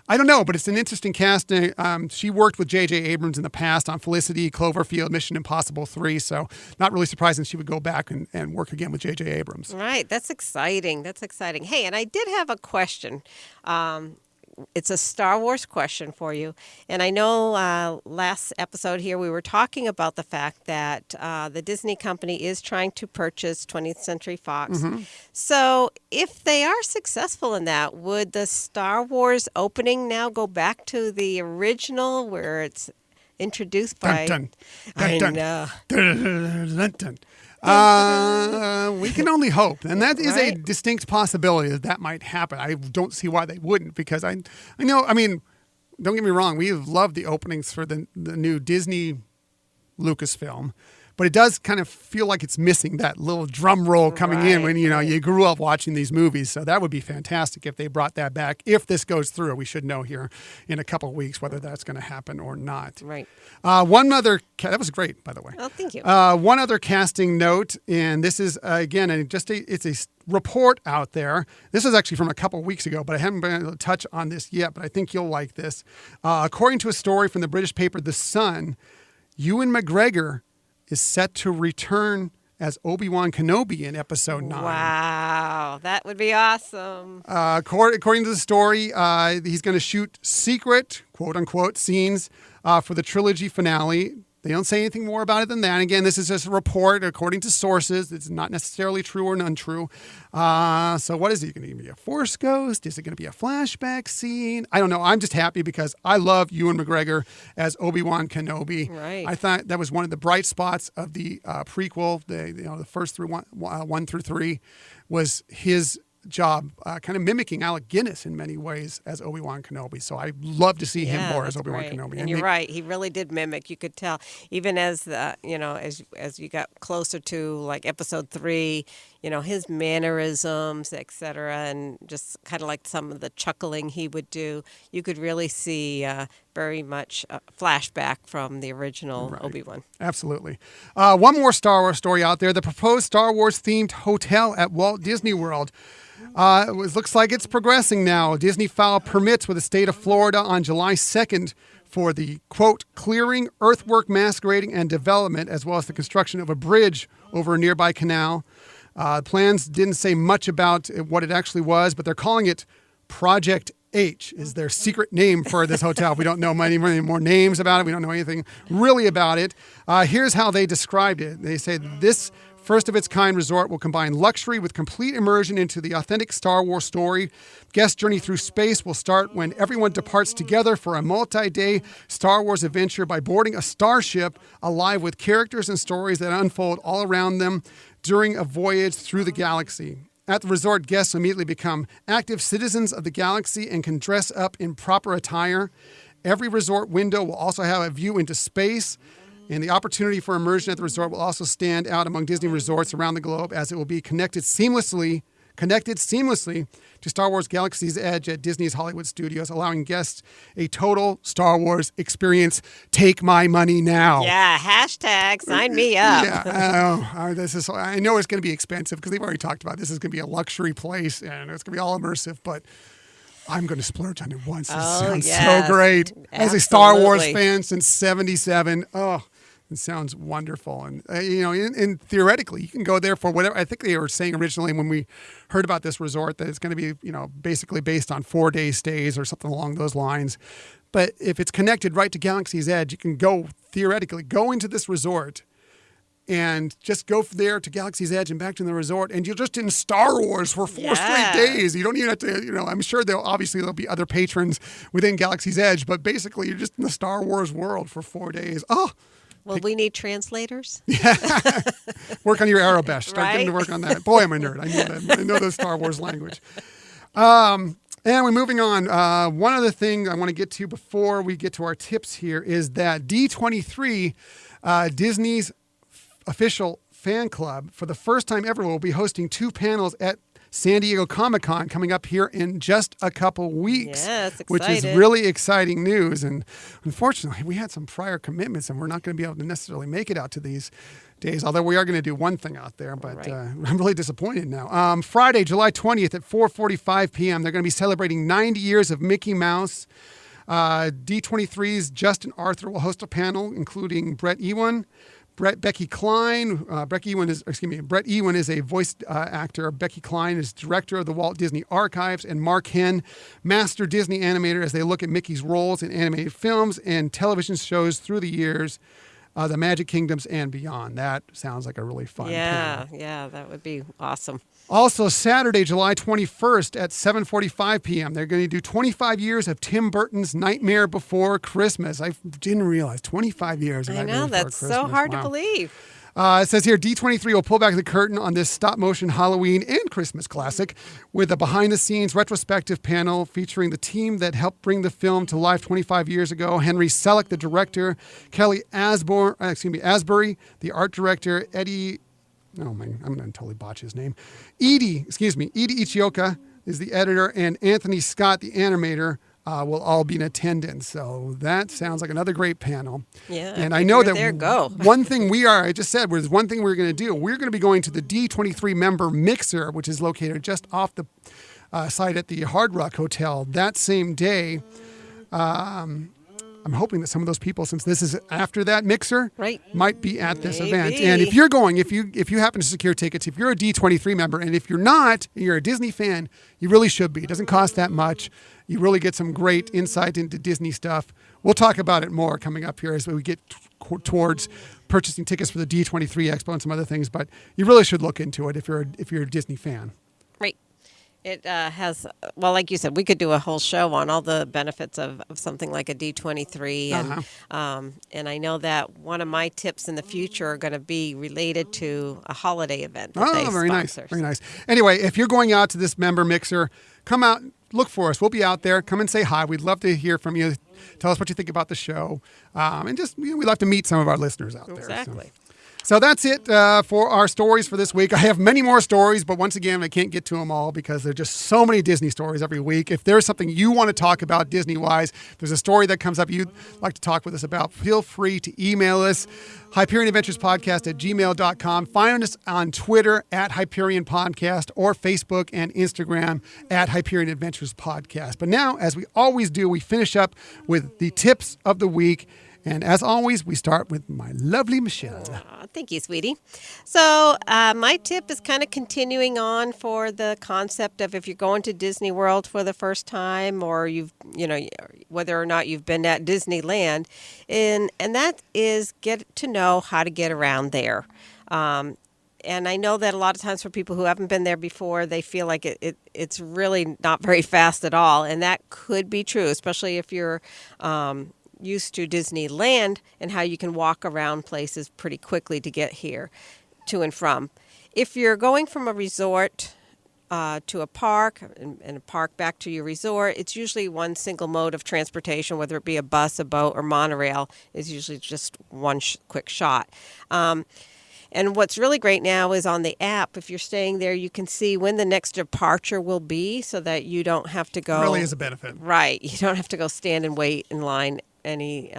I don't know, but it's an interesting casting. She worked with J.J. Abrams in the past on Felicity, Cloverfield, Mission Impossible 3, so not really surprising she would go back and work again with J.J. Abrams.
Right. That's exciting. Hey, and I did have a question. It's a Star Wars question for you. And I know last episode here we were talking about the fact that the Disney company is trying to purchase 20th Century Fox. Mm-hmm. So if they are successful in that, would the Star Wars opening now go back to the original where it's introduced by...
Dun,
I
dun,
know.
Dun, dun, dun. We can only hope, and that is a distinct possibility that might happen. I don't see why they wouldn't, because I know. I mean, don't get me wrong. We have loved the openings for the new Disney Lucasfilm, but it does kind of feel like it's missing that little drum roll coming in when you grew up watching these movies. So that would be fantastic if they brought that back. If this goes through, we should know here in a couple of weeks whether that's going to happen or not.
Right.
One other that was great, by the way.
Oh, thank you.
One other casting note, and this is again, it's a report out there. This is actually from a couple of weeks ago, but I haven't been able to touch on this yet. But I think you'll like this. According to a story from the British paper The Sun, Ewan McGregor is set to return as Obi-Wan Kenobi in Episode 9.
Wow, that would be awesome.
According to the story, he's going to shoot secret, quote-unquote, scenes for the trilogy finale. They don't say anything more about it than that. And again, this is just a report according to sources. It's not necessarily true or untrue. So what is it going to be? A Force ghost? Is it going to be a flashback scene? I don't know. I'm just happy because I love Ewan McGregor as Obi-Wan Kenobi.
Right.
I thought that was one of the bright spots of the prequel. The first 1 through 3 was his job kind of mimicking Alec Guinness in many ways as Obi-Wan Kenobi. So I love to see him more as Obi-Wan Kenobi.
And you're right. He really did mimic. You could tell even as as you got closer to like Episode 3, his mannerisms, etc., and just kind of like some of the chuckling he would do. You could really see very much a flashback from the original Obi-Wan.
Absolutely. One more Star Wars story out there. The proposed Star Wars themed hotel at Walt Disney World. It looks like it's progressing now. Disney filed permits with the state of Florida on July 2nd for the, quote, clearing, earthwork masquerading, and development, as well as the construction of a bridge over a nearby canal. Plans didn't say much about what it actually was, but they're calling it Project H is their secret name for this hotel. We don't know many more names about it. We don't know anything really about it. Here's how they described it. They say this first-of-its-kind resort will combine luxury with complete immersion into the authentic Star Wars story. Guest journey through space will start when everyone departs together for a multi-day Star Wars adventure by boarding a starship alive with characters and stories that unfold all around them during a voyage through the galaxy. At the resort, guests immediately become active citizens of the galaxy and can dress up in proper attire. Every resort window will also have a view into space. And the opportunity for immersion at the resort will also stand out among Disney resorts around the globe, as it will be connected seamlessly to Star Wars Galaxy's Edge at Disney's Hollywood Studios, allowing guests a total Star Wars experience. Take my money now.
Yeah, hashtag sign me up.
Yeah, I know it's going to be expensive because they've already talked about this is going to be a luxury place and it's going to be all immersive, but I'm going to splurge on it once. It sounds so great.
Absolutely.
As a Star Wars fan since '77, it sounds wonderful. And, and theoretically, you can go there for whatever. I think they were saying originally when we heard about this resort that it's going to be, basically based on 4-day stays or something along those lines. But if it's connected right to Galaxy's Edge, you can theoretically go into this resort and just go there to Galaxy's Edge and back to the resort, and you're just in Star Wars for 4 straight days. You don't even have to, I'm sure there'll be other patrons within Galaxy's Edge, but basically you're just in the Star Wars world for 4 days. Oh,
well, we need translators.
Work on your Arabesh. Start getting to work on that. Boy, I'm a nerd. I know the Star Wars language. And we're moving on. One other thing I want to get to before we get to our tips here is that D23, Disney's official fan club, for the first time ever, will be hosting 2 panels at San Diego Comic-Con coming up here in just a couple weeks, which is really exciting news. And unfortunately, we had some prior commitments and we're not going to be able to necessarily make it out to these days, although we are going to do one thing out there, but I'm really disappointed now. Friday, July 20th at 4:45 p.m., they're going to be celebrating 90 years of Mickey Mouse. D23's Justin Arthur will host a panel including Brett Ewan, Becky Klein. Brett Ewan is a voice actor. Becky Klein is director of the Walt Disney Archives, and Mark Henn, master Disney animator, as they look at Mickey's roles in animated films and television shows through the years, the Magic Kingdoms and beyond. That sounds like a really fun panel.
Yeah, that would be awesome.
Also, Saturday, July 21st at 7:45 p.m., they're going to do 25 years of Tim Burton's Nightmare Before Christmas. I didn't realize 25 years of Nightmare Before Christmas.
I know, that's so hard to believe.
It says here, D23 will pull back the curtain on this stop-motion Halloween and Christmas classic with a behind-the-scenes retrospective panel featuring the team that helped bring the film to life 25 years ago. Henry Selick, the director, Kelly Asbury, the art director, I'm going to totally botch his name. Edie Ichioka is the editor, and Anthony Scott, the animator, will all be in attendance. So that sounds like another great panel.
Yeah.
And I know that one thing we're going to do. We're going to be going to the D23 member mixer, which is located just off the site at the Hard Rock Hotel that same day. I'm hoping that some of those people, since this is after that mixer, might be at this event. And if you're going, if you happen to secure tickets, if you're a D23 member, and if you're not, and you're a Disney fan, you really should be. It doesn't cost that much. You really get some great insight into Disney stuff. We'll talk about it more coming up here as we get towards purchasing tickets for the D23 Expo and some other things. But you really should look into it if you're a Disney fan.
Right. It has, like you said, we could do a whole show on all the benefits of something like a D23. And I know that one of my tips in the future are going to be related to a holiday event that they
very
sponsor.
Nice. Very nice. Anyway, if you're going out to this member mixer, come out, look for us. We'll be out there. Come and say hi. We'd love to hear from you. Tell us what you think about the show. And just, we'd love to meet some of our listeners out there.
Exactly.
So that's it for our stories for this week. I have many more stories, but once again, I can't get to them all because there are just so many Disney stories every week. If there's something you want to talk about Disney-wise, if there's a story that comes up you'd like to talk with us about, feel free to email us, HyperionAdventuresPodcast@gmail.com. Find us on Twitter @HyperionPodcast or Facebook and Instagram @HyperionAdventuresPodcast. But now, as we always do, we finish up with the tips of the week. And as always, we start with my lovely Michelle.
Thank you, sweetie. So my tip is kind of continuing on for the concept of if you're going to Disney World for the first time, or whether or not you've been at Disneyland, and that is get to know how to get around there. And I know that a lot of times for people who haven't been there before, they feel like it's really not very fast at all, and that could be true, especially if you're used to Disneyland and how you can walk around places pretty quickly to get here to and from. If you're going from a resort to a park and a park back to your resort, it's usually one single mode of transportation, whether it be a bus, a boat, or monorail, is usually just one quick shot. And what's really great now is on the app, if you're staying there, you can see when the next departure will be so that you don't have to go.
Really is a benefit.
Right. You don't have to go stand and wait in line any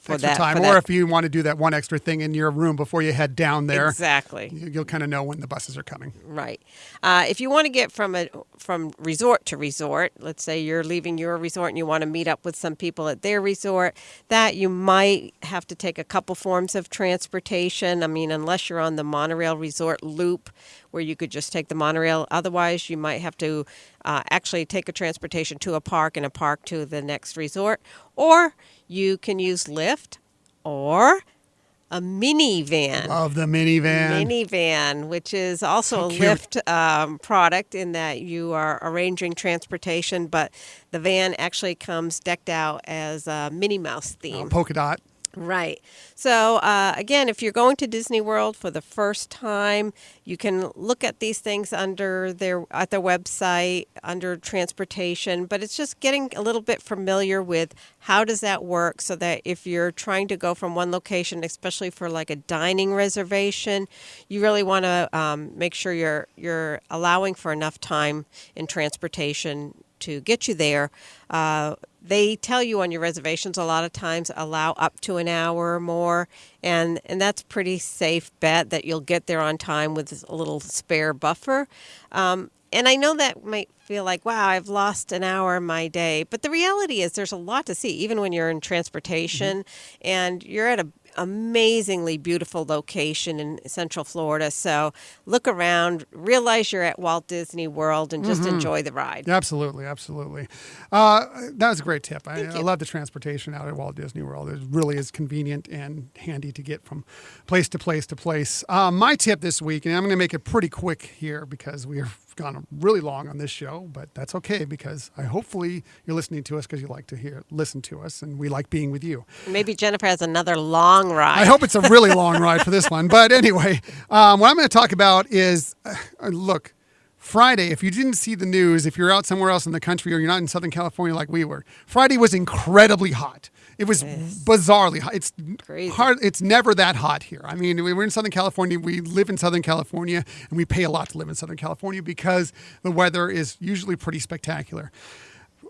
for
extra
that
time.
for
Or
that.
if you want to do that one extra thing in your room before you head down there.
Exactly.
You'll kind of know when the buses are coming.
Right. If you want to get from resort to resort, let's say you're leaving your resort and you want to meet up with some people at their resort, that you might have to take a couple forms of transportation. I mean, unless you're on the monorail resort loop where you could just take the monorail. Otherwise, you might have to actually take a transportation to a park and a park to the next resort. Or you can use Lyft or a minivan.
Love the minivan.
Minivan, which is also
So
a
cute.
Lyft product in that you are arranging transportation, but the van actually comes decked out as a Minnie Mouse theme.
Polka dot.
Right. So, again, if you're going to Disney World for the first time, you can look at these things at their website under transportation, but it's just getting a little bit familiar with how does that work so that if you're trying to go from one location, especially for like a dining reservation, you really want to make sure you're allowing for enough time in transportation to get you there. They tell you on your reservations a lot of times allow up to an hour or more, and that's pretty safe bet that you'll get there on time with a little spare buffer. And I know that might feel like, wow, I've lost an hour in my day. But the reality is there's a lot to see, even when you're in transportation and you're at an amazingly beautiful location in Central Florida. So look around, realize you're at Walt Disney World, and just enjoy the ride.
Absolutely, absolutely. That was a great tip. I
you.
love the transportation out at Walt Disney World. It really is convenient and handy to get from place to place to place. My tip this week, and I'm going to make it pretty quick here because we've gone really long on this show, but that's okay because hopefully you're listening to us because you like to listen to us, and we like being with you.
Maybe Jennifer has another long ride.
I hope it's a really long ride for this one. But anyway, what I'm going to talk about is, look, Friday, if you didn't see the news, if you're out somewhere else in the country or you're not in Southern California like we were, Friday was incredibly hot. It was bizarrely hot. It's
crazy.
hard. It's never that hot here. I mean, we're in Southern California. We live in Southern California, and we pay a lot to live in Southern California because the weather is usually pretty spectacular.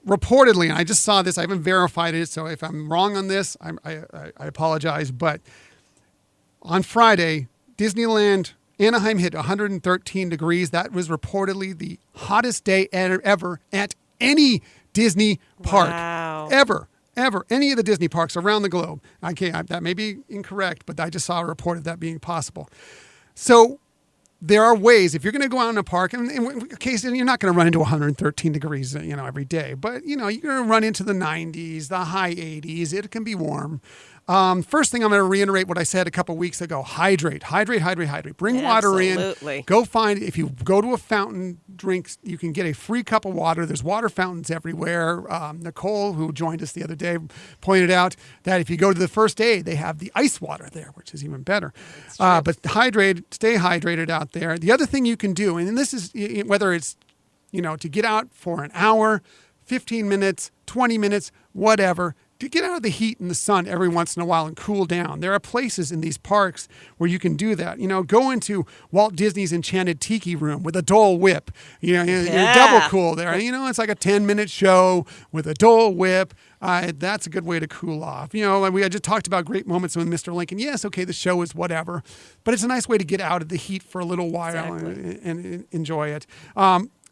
Reportedly, and I just saw this, I haven't verified it, so if I'm wrong on this, I apologize. But on Friday, Disneyland Anaheim hit 113 degrees. That was reportedly the hottest day ever at any Disney park.
Wow.
Ever. Any of the Disney parks around the globe. That may be incorrect, but I just saw a report of that being possible. So there are ways, if you're going to go out in a park, and you're not going to run into 113 degrees, every day, but, you're going to run into the 90s, the high 80s. It can be warm. First thing, I'm going to reiterate what I said a couple weeks ago. Hydrate. Bring water in.
Absolutely.
Go find, if you go to a fountain drinks, you can get a free cup of water. There's water fountains everywhere. Nicole, who joined us the other day, pointed out that if you go to the first aid, they have the ice water there, which is even better. But stay hydrated out there. The other thing you can do, and this is whether it's, to get out for an hour, 15 minutes, 20 minutes, whatever, to get out of the heat and the sun every once in a while and cool down. There are places in these parks where you can do that. Go into Walt Disney's Enchanted Tiki Room with a Dole Whip. You're double cool there. It's like a 10-minute show with a Dole Whip. That's a good way to cool off. I just talked about great moments with Mr. Lincoln. Yes, okay, the show is whatever, but it's a nice way to get out of the heat for a little while and enjoy it.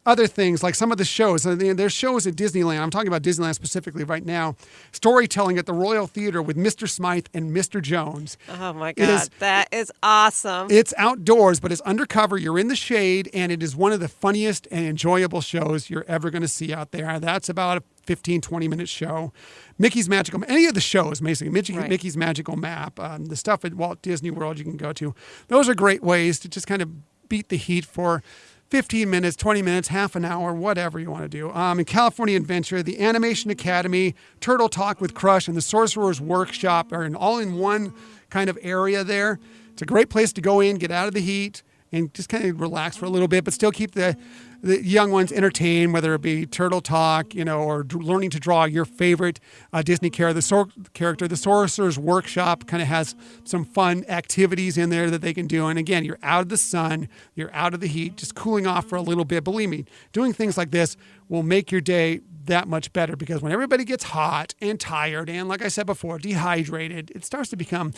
Other things like some of the shows, there's shows at Disneyland. I'm talking about Disneyland specifically right now. Storytelling at the Royal Theater with Mr. Smythe and Mr. Jones.
Oh my God, that is awesome.
It's outdoors, but it's undercover. You're in the shade, and it is one of the funniest and enjoyable shows you're ever going to see out there. That's about a 15, 20-minute show. Mickey's Magical, any of the shows, basically. Mickey's Magical Map, the stuff at Walt Disney World you can go to. Those are great ways to just kind of beat the heat for 15 minutes, 20 minutes, half an hour, whatever you want to do. In California Adventure, the Animation Academy, Turtle Talk with Crush, and the Sorcerer's Workshop are all in one kind of area there. It's a great place to go in, get out of the heat, and just kind of relax for a little bit, but still keep the young ones entertained, whether it be Turtle Talk, or learning to draw your favorite Disney character. The Sorcerer's Workshop kind of has some fun activities in there that they can do. And again, you're out of the sun, you're out of the heat, just cooling off for a little bit. Believe me, doing things like this will make your day that much better, because when everybody gets hot and tired and, like I said before, dehydrated, it starts to become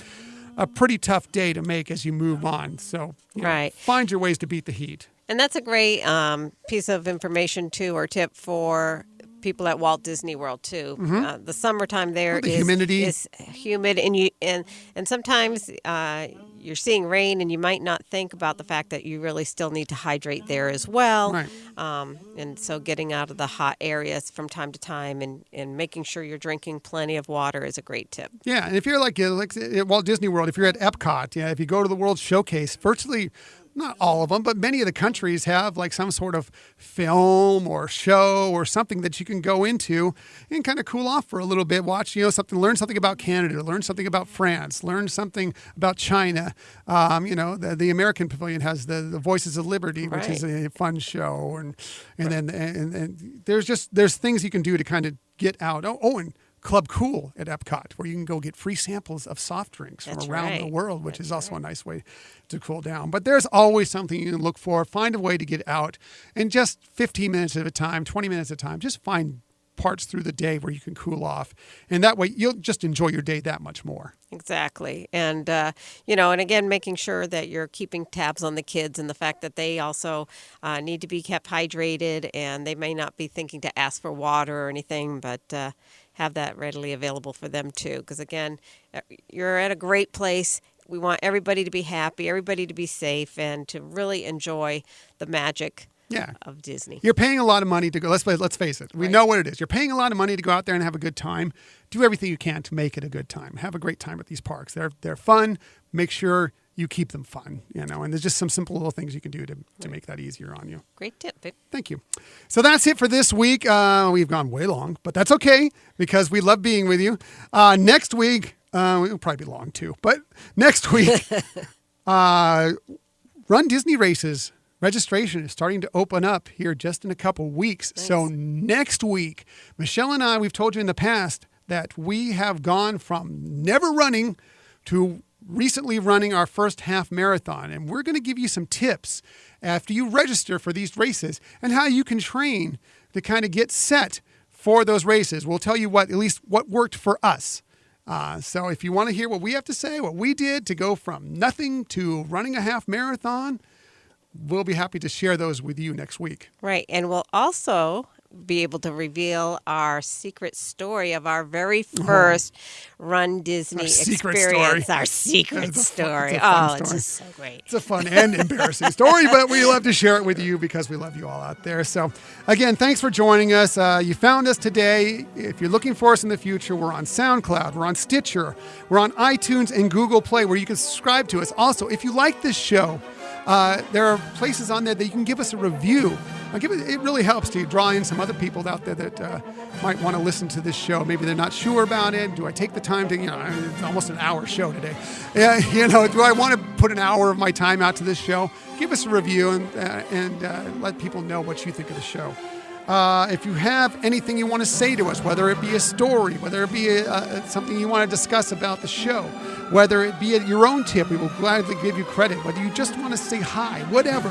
a pretty tough day to make as you move on. So find your ways to beat the heat.
And that's a great piece of information, too, or tip for people at Walt Disney World, too. The summertime there
humidity
is humid, and sometimes you're seeing rain, and you might not think about the fact that you really still need to hydrate there as well.
Right.
And so getting out of the hot areas from time to time and making sure you're drinking plenty of water is a great tip.
Yeah, and if you're like at Walt Disney World, if you're at Epcot, if you go to the World Showcase, virtually not all of them, but many of the countries have like some sort of film or show or something that you can go into and kind of cool off for a little bit. Watch, learn something about Canada, learn something about France, learn something about China. The American Pavilion has the Voices of Liberty, which is a fun show, and then there's things you can do to kind of get out. And Club Cool at Epcot, where you can go get free samples of soft drinks from around the world, which is also a nice way to cool down. But there's always something you can look for. Find a way to get out, and just 15 minutes at a time, 20 minutes at a time, just find parts through the day where you can cool off. And that way you'll just enjoy your day that much more.
Exactly. And, and again, making sure that you're keeping tabs on the kids and the fact that they also need to be kept hydrated, and they may not be thinking to ask for water or anything, but have that readily available for them too. Because again, you're at a great place. We want everybody to be happy, everybody to be safe, and to really enjoy the magic of Disney.
You're paying a lot of money to go. Let's face it. We know what it is. You're paying a lot of money to go out there and have a good time. Do everything you can to make it a good time. Have a great time at these parks. They're fun. Make sure you keep them fun, and there's just some simple little things you can do to make that easier on you.
Great tip, Vic.
Thank you. So that's it for this week. We've gone way long, but that's okay, because we love being with you. Next week, it'll probably be long too, but next week, Run Disney Races registration is starting to open up here just in a couple weeks. Nice. So next week, Michelle and I, we've told you in the past that we have gone from never running to recently running our first half marathon. And we're going to give you some tips after you register for these races and how you can train to kind of get set for those races. We'll tell you at least what worked for us. So if you want to hear what we have to say, what we did to go from nothing to running a half marathon, we'll be happy to share those with you next week.
Right. And we'll also be able to reveal our secret story of our very first Run Disney experience. Our secret story. It's just so great.
It's a fun and embarrassing story, but we love to share it with you because we love you all out there. So again, thanks for joining us. You found us today. If you're looking for us in the future, we're on SoundCloud, we're on Stitcher, we're on iTunes and Google Play, where you can subscribe to us. Also, if you like this show, there are places on there that you can give us a review. It really helps to draw in some other people out there that might want to listen to this show. Maybe they're not sure about it. Do I take the time to, it's almost an hour show today. Do I want to put an hour of my time out to this show? Give us a review and let people know what you think of the show. If you have anything you want to say to us, whether it be a story, whether it be something you want to discuss about the show, whether it be your own tip, we will gladly give you credit. Whether you just want to say hi, whatever,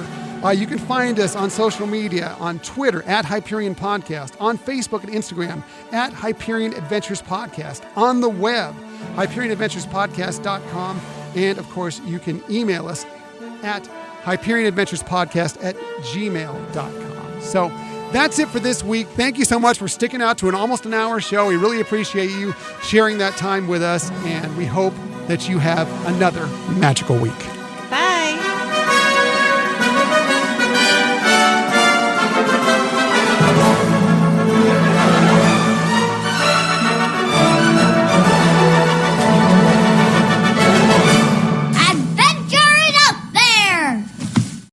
you can find us on social media, on Twitter at Hyperion Podcast, on Facebook and Instagram at Hyperion Adventures Podcast, on the web, HyperionAdventurespodcast.com, and of course you can email us at HyperionAdventurespodcast@gmail.com. So that's it for this week. Thank you so much for sticking out to an almost an hour show. We really appreciate you sharing that time with us, and we hope that you have another magical week.